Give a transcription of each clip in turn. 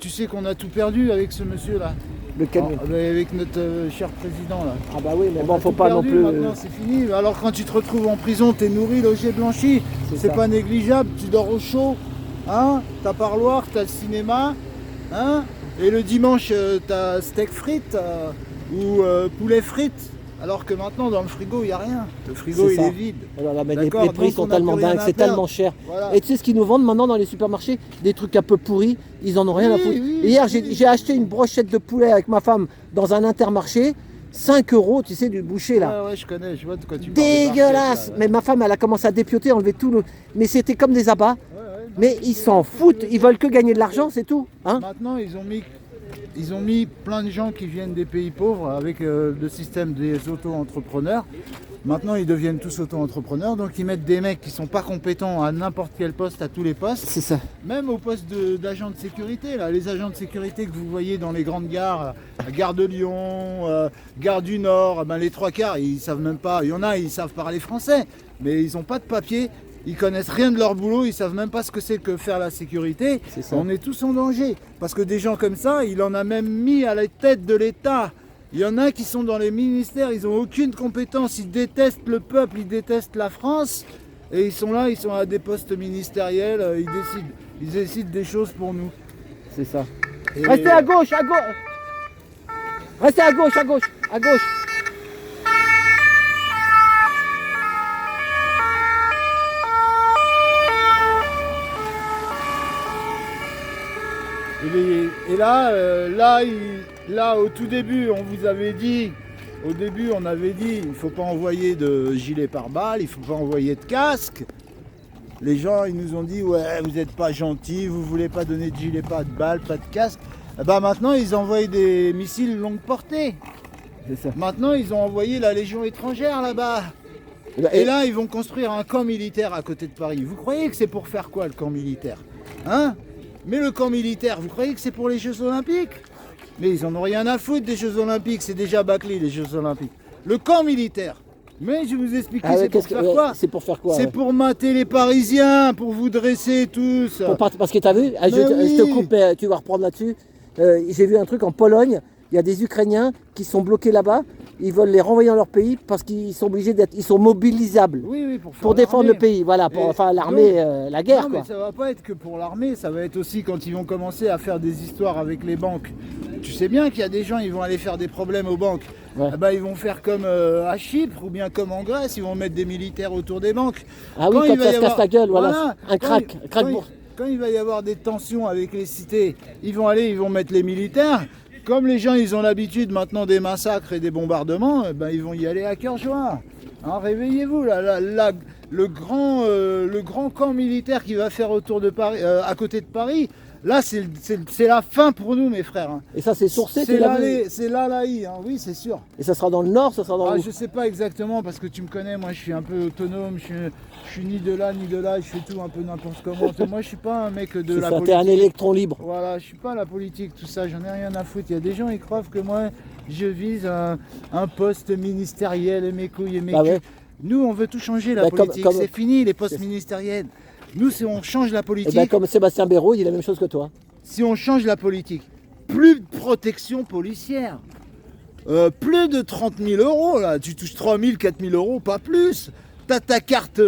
tu sais qu'on a tout perdu avec ce monsieur-là. Lequel? Avec notre cher président là. Ah bah oui, mais On bon, a faut tout pas perdu, non plus... Maintenant c'est fini. Alors quand tu te retrouves en prison, t'es nourri, logé, blanchi. C'est ça. pas négligeable. Tu dors au chaud. Hein, t'as parloir, t'as le cinéma. Hein, et le dimanche, t'as steak frites ou poulet frites. Alors que maintenant dans le frigo il n'y a rien. Le frigo il est vide. Voilà, mais les D'accord, prix donc sont on a tellement plus rien dingues, à c'est perdre. tellement cher. Voilà. Et tu sais ce qu'ils nous vendent maintenant dans les supermarchés? Des trucs un peu pourris, ils en ont rien à Oui, foutre. oui, Hier oui. j'ai acheté une brochette de poulet avec ma femme dans un Intermarché, 5 €, tu sais, du boucher là. Ouais, je connais, je vois de quoi tu parles. Dégueulasse! Mais ma femme elle a commencé à dépioter, enlever tout le... Mais c'était comme des abats. Mais ils s'en foutent, ils veulent que gagner de l'argent, c'est tout. Hein? Maintenant, ils ont mis plein de gens qui viennent des pays pauvres avec le système des auto-entrepreneurs. Maintenant, ils deviennent tous auto-entrepreneurs, donc ils mettent des mecs qui sont pas compétents à n'importe quel poste, à tous les postes. C'est ça. Même au poste d'agent de sécurité, là, les agents de sécurité que vous voyez dans les grandes gares, gare de Lyon, gare du Nord, ben les trois quarts, ils savent même pas. Il y en a, ils savent parler français, mais ils n'ont pas de papier. Ils connaissent rien de leur boulot, ils savent même pas ce que c'est que faire la sécurité. On est tous en danger. Parce que des gens comme ça, il en a même mis à la tête de l'État. Il y en a qui sont dans les ministères, ils n'ont aucune compétence, ils détestent le peuple, ils détestent la France. Et ils sont là, ils sont à des postes ministériels, ils décident des choses pour nous. C'est ça. Et Restez à gauche, à gauche! Restez à gauche, à gauche, à gauche! Et là, au tout début, on vous avait dit, on avait dit, il ne faut pas envoyer de gilet pare-balles, il ne faut pas envoyer de casque. Les gens, ils nous ont dit, ouais, vous n'êtes pas gentils, vous ne voulez pas donner de gilet, pas de balles, pas de casque. Et ben maintenant, ils envoient des missiles longue portée. C'est ça. Maintenant, ils ont envoyé la Légion étrangère là-bas. Et là, ils vont construire un camp militaire à côté de Paris. Vous croyez que c'est pour faire quoi, le camp militaire? Hein? Mais le camp militaire, vous croyez que c'est pour les Jeux Olympiques? Mais ils en ont rien à foutre des Jeux Olympiques, c'est déjà bâclé les Jeux Olympiques. Le camp militaire, mais je vais vous expliquer c'est pour faire quoi? C'est pour faire quoi? C'est pour mater les Parisiens, pour vous dresser tous. Parce que tu as vu, je te coupe, mais tu vas reprendre là-dessus. J'ai vu un truc en Pologne, il y a des Ukrainiens qui sont bloqués là-bas, ils veulent les renvoyer dans leur pays parce qu'ils sont obligés ils sont mobilisables. Oui, pour défendre le pays, voilà, enfin l'armée, la guerre. Non, quoi. mais ça va pas être que pour l'armée, ça va être aussi quand ils vont commencer à faire des histoires avec les banques. Tu sais bien qu'il y a des gens, ils vont aller faire des problèmes aux banques. Ouais. Ah bah, ils vont faire comme à Chypre ou bien comme en Grèce, ils vont mettre des militaires autour des banques. Ah oui, quand ça se casse la gueule, voilà, un crack. Quand il va y avoir des tensions avec les cités, ils vont mettre les militaires. Comme les gens, ils ont l'habitude maintenant des massacres et des bombardements, ben, ils vont y aller à cœur joie. Hein, réveillez-vous, le grand camp militaire qui va faire autour de Paris, à côté de Paris, là, c'est la fin pour nous, mes frères. Hein. Et ça, c'est sourcé, c'est l'Alaï, hein, oui, c'est sûr. Et ça sera dans le nord, ça sera dans le... Je sais pas exactement, parce que tu me connais, moi, je suis un peu autonome, je suis ni de là, ni de là, je fais tout un peu n'importe comment. Moi, je suis pas un mec de la politique. T'es un électron libre. Voilà, je suis pas la politique, tout ça, j'en ai rien à foutre. Il y a des gens, ils croient que moi, je vise un poste ministériel et mes couilles et mes culs. Ouais. Nous, on veut tout changer, la politique. C'est fini, les postes ministériels. Nous, si on change la politique... ben, comme Sébastien Béraud, il dit la même chose que toi. Si on change la politique, plus de protection policière. Plus de 30 000 €, là. Tu touches 3 000, 4 000 €, pas plus. T'as ta carte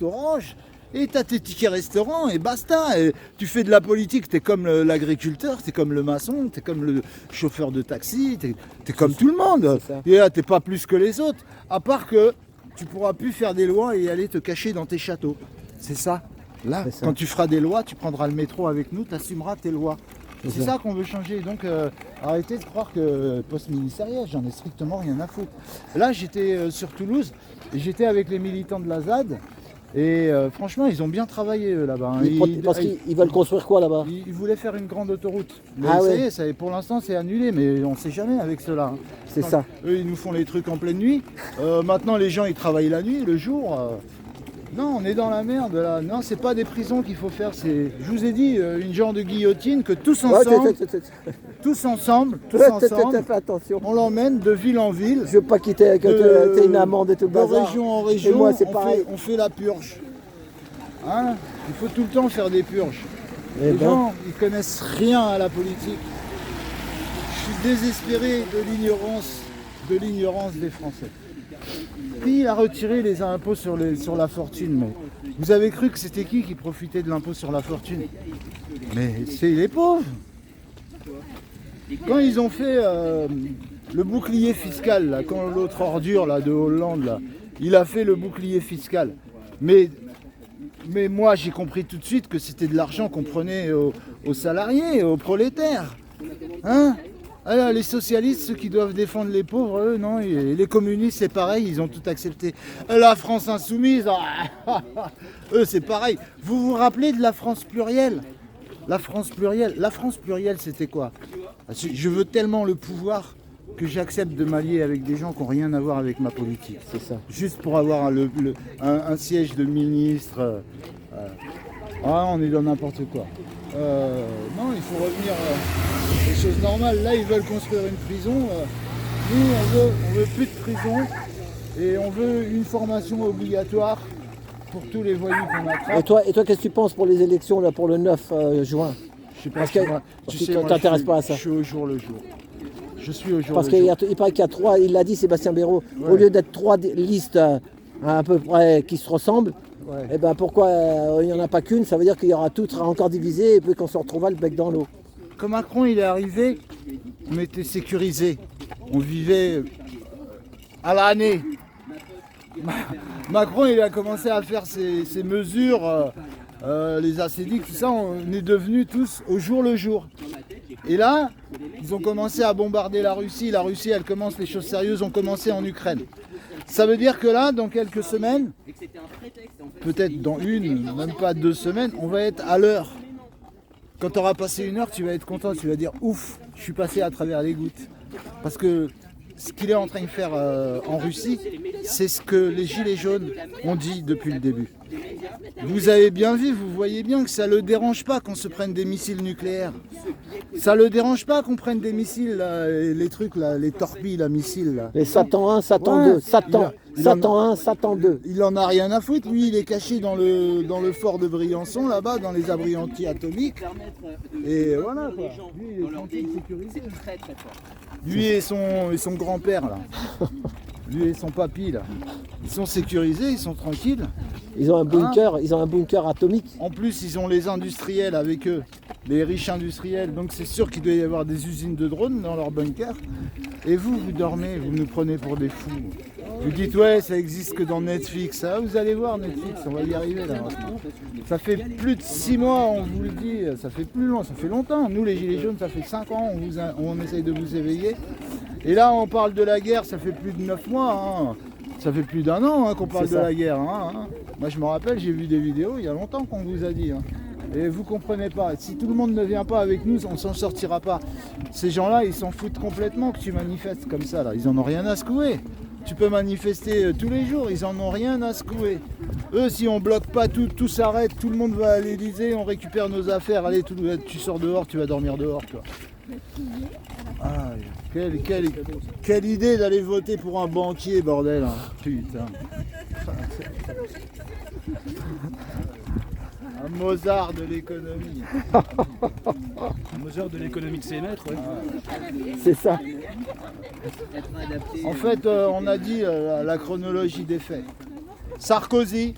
orange et t'as tes tickets restaurants et basta. Et tu fais de la politique, t'es comme l'agriculteur, t'es comme le maçon, t'es comme le chauffeur de taxi, t'es comme tout le monde. Et là, t'es pas plus que les autres. À part que tu pourras plus faire des lois et aller te cacher dans tes châteaux. C'est ça. Là, quand tu feras des lois, tu prendras le métro avec nous, tu assumeras tes lois. C'est ça qu'on veut changer. Donc arrêtez de croire que poste ministériel, j'en ai strictement rien à foutre. Là, j'étais sur Toulouse, et j'étais avec les militants de la ZAD. Et franchement, ils ont bien travaillé là-bas. Hein. Parce qu'ils veulent construire quoi là-bas? Ils voulaient faire une grande autoroute. Mais ça y est, pour l'instant, c'est annulé, mais on ne sait jamais avec cela. Hein. C'est ça. Eux, ils nous font les trucs en pleine nuit. Maintenant, les gens, ils travaillent la nuit, le jour. Non, on est dans la merde là. Non, c'est pas des prisons qu'il faut faire. Je vous ai dit, une genre de guillotine que tous ensemble, on l'emmène de ville en ville. Je veux pas quitter que t'aies une amende et tout le bazar. De région en région, moi, on fait la purge. Hein, il faut tout le temps faire des purges. Eh Les ben. gens, ils connaissent rien à la politique. Je suis désespéré de l'ignorance des Français. Qui a retiré les impôts sur la fortune? Mais vous avez cru que c'était qui profitait de l'impôt sur la fortune? Mais c'est les pauvres. Quand ils ont fait le bouclier fiscal, là, quand l'autre ordure là, de Hollande, là, il a fait le bouclier fiscal. Mais moi, j'ai compris tout de suite que c'était de l'argent qu'on prenait aux salariés, aux prolétaires. Hein? Alors, les socialistes, ceux qui doivent défendre les pauvres, eux, non. Et les communistes, c'est pareil, ils ont tout accepté. La France insoumise, eux, c'est pareil. Vous vous rappelez de la France plurielle? La France plurielle, c'était quoi? Je veux tellement le pouvoir que j'accepte de m'allier avec des gens qui n'ont rien à voir avec ma politique. C'est ça. Juste pour avoir un siège de ministre. On est dans n'importe quoi. Non, il faut revenir aux choses normales. Là, ils veulent construire une prison. Nous, on veut plus de prison. Et on veut une formation obligatoire pour tous les voyous qu'on attrape. Et toi, qu'est-ce que tu penses pour les élections là, pour le 9 juin? Je sais pas, Parce que tu t'intéresses pas à ça. Je suis au jour le jour. Je suis au jour Parce le jour. qu'il paraît qu'il y a 3, il l'a dit Sébastien Béraud, Ouais. au lieu d'être 3 listes à peu près qui se ressemblent, Ouais. et ben pourquoi il n'y en a pas qu'une? Ça veut dire qu'il y aura tout sera encore divisé et puis qu'on se retrouvera le bec dans l'eau. Quand Macron il est arrivé, on était sécurisé. On vivait à l'année. Macron il a commencé à faire ses mesures, les assédiques, tout ça, on est devenus tous au jour le jour. Et là, ils ont commencé à bombarder la Russie. La Russie, elle commence, les choses sérieuses ont commencé en Ukraine. Ça veut dire que là, dans quelques semaines, peut-être dans une, même pas 2 semaines, on va être à l'heure. Quand tu auras passé 1 heure, tu vas être content, tu vas dire ouf, je suis passé à travers les gouttes. Parce que ce qu'il est en train de faire en Russie, c'est ce que les gilets jaunes ont dit depuis le début. Vous avez bien vu, vous voyez bien que ça ne le dérange pas qu'on se prenne des missiles nucléaires. Ça ne le dérange pas qu'on prenne des missiles, là, les trucs, là, les torpilles, la missiles. Là. Les Satan 1, Satan Ouais, 2, Satan, Satan 1, Satan 2. Il en a rien à foutre, lui il est caché dans le fort de Briançon, là-bas, dans les abris anti-atomiques. Et voilà quoi. Lui il est tranquille, sécurisé. Lui et son grand-père là. Lui et son papy là. Ils sont sécurisés, ils sont tranquilles. Ils ont un bunker atomique. En plus, ils ont les industriels avec eux, les riches industriels. Donc c'est sûr qu'il doit y avoir des usines de drones dans leur bunker. Et vous dormez, vous nous prenez pour des fous. Vous dites ouais, ça existe que dans Netflix. Ah, vous allez voir Netflix, on va y arriver là. Ça fait plus de 6 mois, on vous le dit, ça fait plus long, ça fait longtemps. Nous les Gilets jaunes, ça fait 5 ans, on essaye de vous éveiller. Et là, on parle de la guerre, ça fait plus de 9 mois. Hein. Ça fait plus d'1 an qu'on parle de la guerre. Hein. Moi je me rappelle, j'ai vu des vidéos, il y a longtemps qu'on vous a dit. Hein. Et vous comprenez pas, si tout le monde ne vient pas avec nous, on s'en sortira pas. Ces gens-là, ils s'en foutent complètement que tu manifestes comme ça. Là. Ils en ont rien à secouer. Tu peux manifester tous les jours, ils en ont rien à secouer. Eux, si on bloque pas tout s'arrête, tout le monde va à l'Élysée, on récupère nos affaires, allez, tu sors dehors, tu vas dormir dehors. Toi. Ah, quelle idée d'aller voter pour un banquier, bordel. Hein. Putain. Un Mozart de l'économie. Un Mozart de l'économie de ses maîtres, ouais. C'est ça. En fait, on a dit la chronologie des faits. Sarkozy,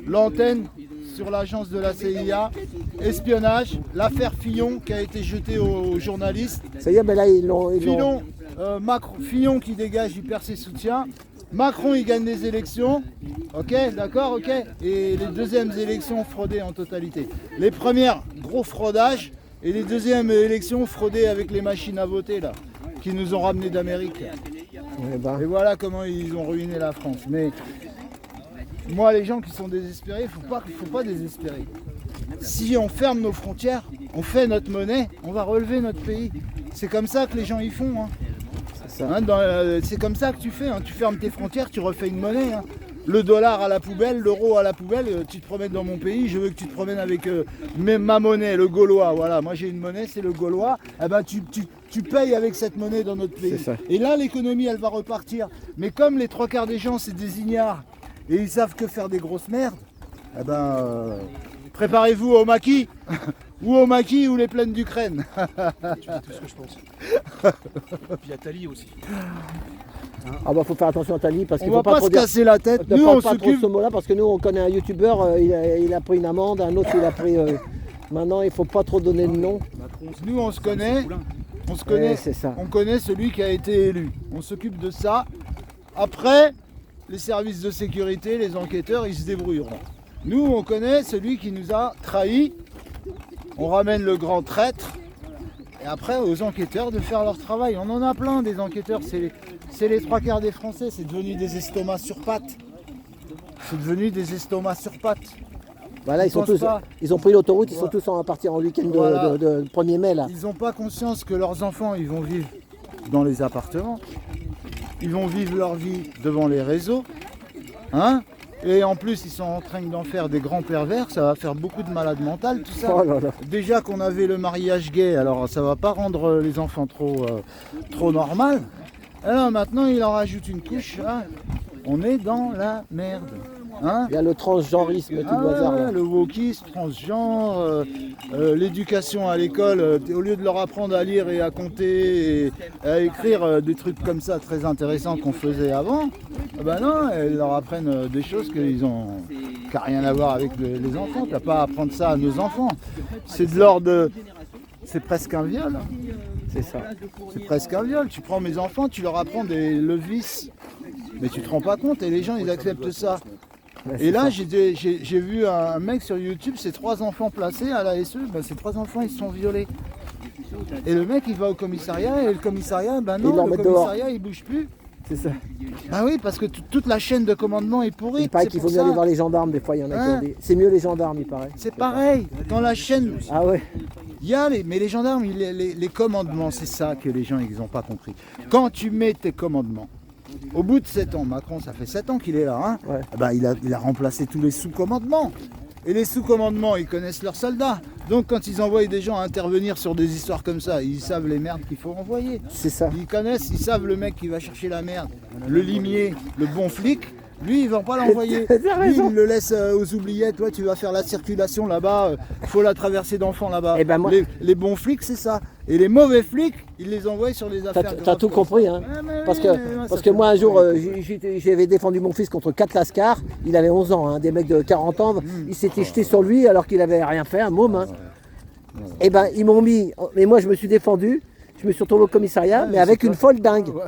l'antenne sur l'agence de la CIA, espionnage, l'affaire Fillon qui a été jetée aux journalistes. Ça y est, mais là, ils l'ont. Fillon qui dégage, il perd ses soutiens. Macron, il gagne les élections. Ok, d'accord, ok. Et les deuxièmes élections fraudées en totalité. Les premières, gros fraudage. Et les deuxièmes élections fraudées avec les machines à voter, là, qui nous ont ramenés d'Amérique. Et voilà comment ils ont ruiné la France. Mais moi, les gens qui sont désespérés, il ne faut pas désespérer. Si on ferme nos frontières, on fait notre monnaie, on va relever notre pays. C'est comme ça que les gens y font. Hein. C'est comme ça que tu fais. Hein. Tu fermes tes frontières, tu refais une monnaie. Hein. Le dollar à la poubelle, l'euro à la poubelle, tu te promènes dans mon pays, je veux que tu te promènes avec ma monnaie, le gaulois. Voilà, moi j'ai une monnaie, c'est le gaulois. Eh ben, tu payes avec cette monnaie dans notre pays. Et là, l'économie, elle va repartir. Mais comme les 3/4 des gens, c'est des ignares, et ils savent que faire des grosses merdes, eh ben, préparez-vous au maquis. ou au maquis ou les plaines d'Ukraine. Tu dis tout ce que je pense. Puis il y a Tali aussi. Ah bah faut faire attention à Tali parce On qu'il va faut pas trop se dire. casser la tête. Ne Nous, parle on pas trop de s'occupe. ce mot-là parce que nous on connaît un youtubeur, il a pris une amende, un autre il a pris. Maintenant il faut pas trop donner de nom. Macron, c'est- Nous, on se connaît. Poulain. On se connaît. C'est ça. On connaît celui qui a été élu. On s'occupe de ça. Après, les services de sécurité, les enquêteurs, ils se débrouilleront. Nous, on connaît celui qui nous a trahis. On ramène le grand traître. Et après, aux enquêteurs de faire leur travail. On en a plein des enquêteurs. C'est les trois quarts des Français. C'est devenu des estomacs sur pattes. C'est devenu des estomacs sur pattes. Voilà, Ils pensent pas. ils ont pris l'autoroute, ils sont Voilà. tous en partir en week-end Voilà. de 1er mai là. Ils n'ont pas conscience que leurs enfants, ils vont vivre dans les appartements. Ils vont vivre leur vie devant les réseaux. Hein? Et en plus, ils sont en train d'en faire des grands pervers. Ça va faire beaucoup de malades mentales, tout ça. Oh là là. Déjà qu'on avait le mariage gay, alors ça va pas rendre les enfants trop normal. Alors maintenant, il en rajoute une couche. Hein. On est dans la merde. Hein? Il y a le transgenrisme et tout Ah le bazar ouais, là. le wokisme, transgenre, l'éducation à l'école, au lieu de leur apprendre à lire et à compter et à écrire des trucs comme ça très intéressants qu'on faisait avant, ben non, elles leur apprennent des choses qui n'ont rien à voir avec les enfants. Tu n'as pas à apprendre ça à nos enfants. C'est de l'ordre de... C'est presque un viol. Hein. C'est ça. C'est presque un viol. Tu prends mes enfants, tu leur apprends le vice. Mais tu te rends pas compte et les gens ils acceptent ça. Ouais, Et c'est là, ça. j'ai vu un mec sur YouTube, ses 3 enfants placés à la SE, ben, ces 3 enfants ils se sont violés. Et le mec il va au commissariat et le commissariat, ben Ils non, leur le mettent dehors. commissariat il bouge plus. C'est ça. Bah oui, parce que toute la chaîne de commandement est pourrie. Il paraît c'est qu'il pour faut mieux aller ça. voir les gendarmes des fois, il y en a qui Hein ont dit. C'est mieux les gendarmes, il paraît. C'est pareil, dans la chaîne, Ah ouais. il y a mais les gendarmes, les commandements, c'est ça que les gens ils n'ont pas compris. Quand tu mets tes commandements, au bout de 7 ans, Macron, ça fait 7 ans qu'il est là, hein, Ouais. bah, il a remplacé tous les sous-commandements. Et les sous-commandements, ils connaissent leurs soldats. Donc quand ils envoient des gens à intervenir sur des histoires comme ça, ils savent les merdes qu'il faut envoyer. C'est ça. Ils connaissent, ils savent le mec qui va chercher la merde, le limier, le bon flic. Lui, il va pas l'envoyer. T'as Lui, raison. il le laisse aux oubliettes. Toi, tu vas faire la circulation là-bas. Faut la traversée d'enfants là-bas. Eh ben, moi- Les bons flics, c'est ça. Et les mauvais flics, ils les envoient sur les affaires. T'as graves tout comme compris, ça. hein. Ouais, mais Parce oui, que, mais moi, parce ça que fait moi un jour, longtemps. j'avais défendu mon fils contre 4 lascars. Il avait 11 ans, hein, des mecs de 40 ans. Hmm. Ils s'étaient jetés sur lui alors qu'il avait rien fait, un môme. Hein. Et ben ils m'ont mis. Mais moi je me suis défendu. Je me suis retrouvé au commissariat, mais mais avec c'est une toi. folle dingue. Ouais.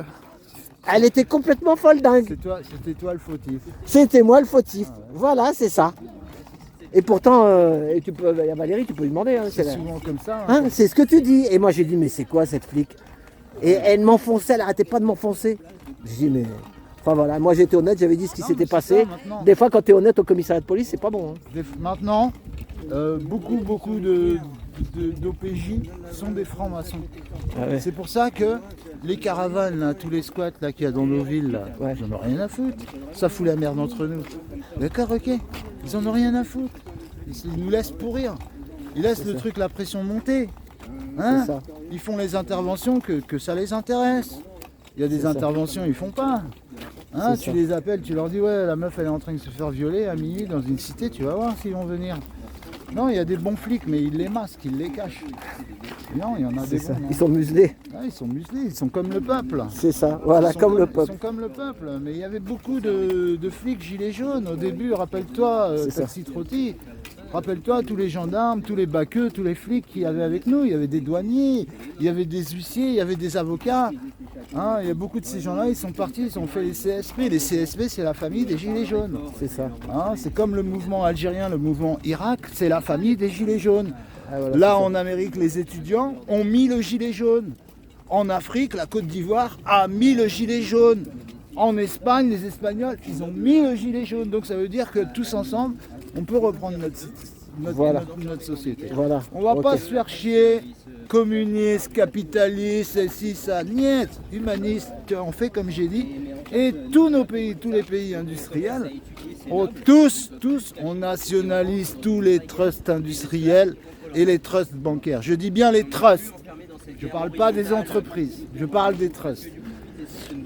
Elle était complètement folle dingue. C'était toi le fautif. C'était moi le fautif. Voilà, c'est ça. Et pourtant, et tu peux, Valérie, tu peux lui demander. Hein, C'est c'est la- souvent comme ça. Hein. Hein, c'est ce que tu dis. Et moi j'ai dit, mais c'est quoi cette flic? Et elle m'enfonçait, elle arrêtait pas de m'enfoncer. J'ai dit, mais. Enfin voilà, moi j'étais honnête, j'avais dit ce qui Non, s'était mais c'est passé. ça, maintenant. Des fois, quand tu es honnête au commissariat de police, c'est pas bon. Hein. Maintenant, beaucoup d'OPJ sont des francs-maçons. Ah ouais. C'est pour ça que les caravanes, là, tous les squats là, qu'il y a dans nos villes, là, Ouais. ils en ont rien à foutre. Ça fout la merde entre nous. D'accord, ok. Ils en ont rien à foutre. Ils nous laissent pourrir. Ils laissent le truc, la pression monter. Hein? C'est ça. Ils font les interventions que ça les intéresse. Il y a des C'est ça. interventions, ils font pas. Hein, C'est tu ça. les appelles, tu leur dis ouais la meuf elle est en train de se faire violer à Milly dans une cité, tu vas voir s'ils vont venir. Non, il y a des bons flics mais ils les masquent, ils les cachent. Non, il y en a C'est des ça. bons. non. Ils sont muselés. Ouais, ils sont muselés, ils sont comme le peuple. C'est ça. Voilà, Ils sont comme le Ils peuple. sont comme le peuple. Mais il y avait beaucoup de flics gilets jaunes au début, rappelle-toi, C'est ça. Taxi Trotti. Rappelle-toi tous les gendarmes, tous les baqueux, tous les flics qu'il y avait avec nous. Il y avait des douaniers, il y avait des huissiers, il y avait des avocats. Hein, il y a beaucoup de ces gens-là, ils sont partis, ils ont fait les CSP. Les CSP, c'est la famille des gilets jaunes. C'est ça. Hein, c'est comme le mouvement algérien, le mouvement Irak, c'est la famille des gilets jaunes. Ah, voilà, Là, c'est ça. en Amérique, les étudiants ont mis le gilet jaune. En Afrique, la Côte d'Ivoire a mis le gilet jaune. En Espagne, les Espagnols, ils ont mis le gilet jaune. Donc ça veut dire que tous ensemble, on peut reprendre Voilà. notre société. Voilà. On va Ok. pas se faire chier, communiste, capitaliste, ceci, ça, niet, humaniste, on fait comme j'ai dit. Et tous nos pays, tous les pays industriels, tous, on nationalise tous les trusts industriels et les trusts bancaires. Je dis bien les trusts. Je ne parle pas des entreprises, je parle des trusts.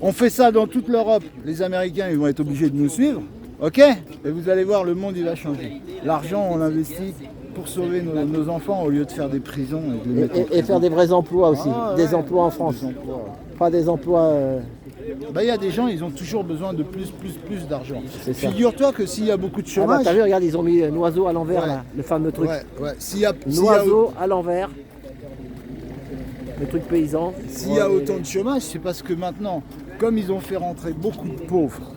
On fait ça dans toute l'Europe. Les Américains, ils vont être obligés de nous suivre. Ok? Et vous allez voir, le monde, il va changer. L'argent, on l'investit pour sauver nos enfants au lieu de faire des prisons et de les mettre en Et prison. faire des vrais emplois aussi, Ah, des ouais. emplois en France. Des emplois, ouais. Pas des emplois... Bah, il y a des gens, ils ont toujours besoin de plus d'argent. C'est ça. Figure-toi que s'il y a beaucoup de Ah bah chômage, t'as vu, regarde, ils ont mis un oiseau à l'envers, Ouais. là, le fameux truc. ouais, s'il y a L'oiseau à l'envers. Le truc paysan. s'il y a autant de chômage, c'est parce que maintenant, comme ils ont fait rentrer beaucoup de pauvres,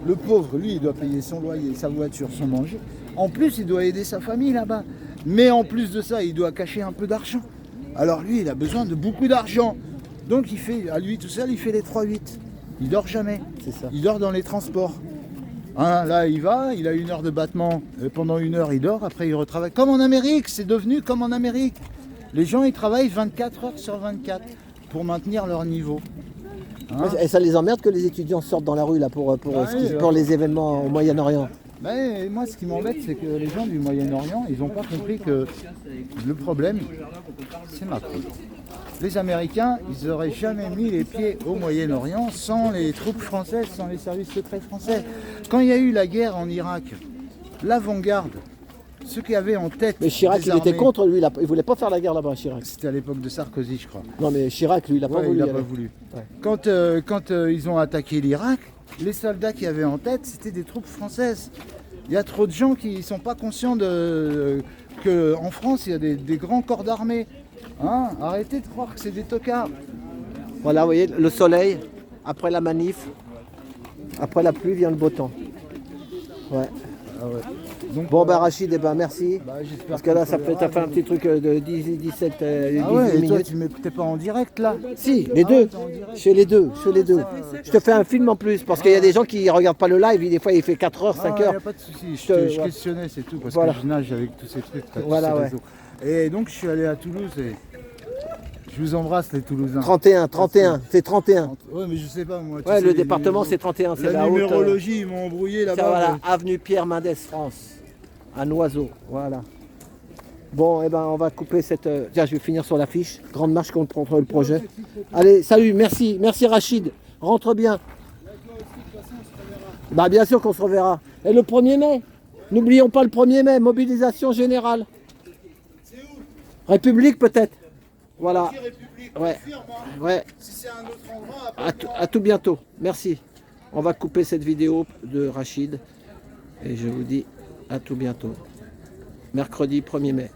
le pauvre, lui, il doit payer son loyer, sa voiture, son manger. En plus, il doit aider sa famille là-bas. Mais en plus de ça, il doit cacher un peu d'argent. Alors lui, il a besoin de beaucoup d'argent. Donc il fait, à lui tout seul, il fait les 3-8. Il dort jamais. C'est ça. Il dort dans les transports. Hein, là, il va, il a 1 heure de battement. Pendant 1 heure, il dort, après il retravaille. Comme en Amérique, c'est devenu comme en Amérique. Les gens, ils travaillent 24 heures sur 24 pour maintenir leur niveau. Hein. Et ça les emmerde que les étudiants sortent dans la rue là pour les événements au Moyen-Orient. Mais moi, ce qui m'embête, c'est que les gens du Moyen-Orient, ils n'ont pas compris que le problème, c'est Macron. Les Américains, ils n'auraient jamais mis les pieds au Moyen-Orient sans les troupes françaises, sans les services secrets français. Quand il y a eu la guerre en Irak, l'avant-garde, ceux qui avaient en tête. Mais Chirac, des il était armées- contre lui, il voulait pas faire la guerre là-bas, Chirac. C'était à l'époque de Sarkozy, je crois. Non mais Chirac, lui, il a pas Ouais, voulu. il y n'a pas aller. voulu. Ouais. Quand ils ont attaqué l'Irak, les soldats qui avaient en tête, c'était des troupes françaises. Il y a trop de gens qui ne sont pas conscients qu'en France, il y a des grands corps d'armée. Hein, arrêtez de croire que c'est des tocards. Voilà, vous voyez, le soleil, après la manif, après la pluie vient le beau temps. Ouais. Ah ouais. Donc, Bon bah Rachid, eh ben merci. bah, j'espère Parce que là, qu'on ça se fait, t'as fait verra. un petit truc de 17 Ah 18 ouais, et toi, minutes. tu n'es pas en direct là. Si, les Ah deux. ouais, t'es en direct. Je fais les deux, Je te fais un film en plus, parce qu'il y a des gens qui regardent pas le live, des fois il fait 4 heures, 5 Il heures. n'y a pas de souci, je ouais. questionnais, c'est tout, parce Voilà. que je nage avec tous ces trucs. là, tous Voilà, ces ouais. réseaux. Et donc, je suis allé à Toulouse et je vous embrasse, les Toulousains. 31, c'est 31. Ouais, mais je sais pas, moi. tu Ouais, sais, le département c'est 31, c'est La la haute. numérologie, ils m'ont embrouillé Tiens, là-bas. voilà, avenue Pierre Mendès, France. Un oiseau, voilà. Bon, eh ben, on va couper cette... Tiens, je vais finir sur l'affiche. Grande marche contre le projet. Allez, salut, merci. Merci Rachid. Rentre bien. Bah, bien sûr qu'on se reverra. Et le 1er mai, n'oublions pas le 1er mai, mobilisation générale. République peut-être. Voilà. Ouais. Ouais. Si c'est un autre endroit, À tout bientôt. Merci. On va couper cette vidéo de Rachid. Et je vous dis à tout bientôt. Mercredi 1er mai.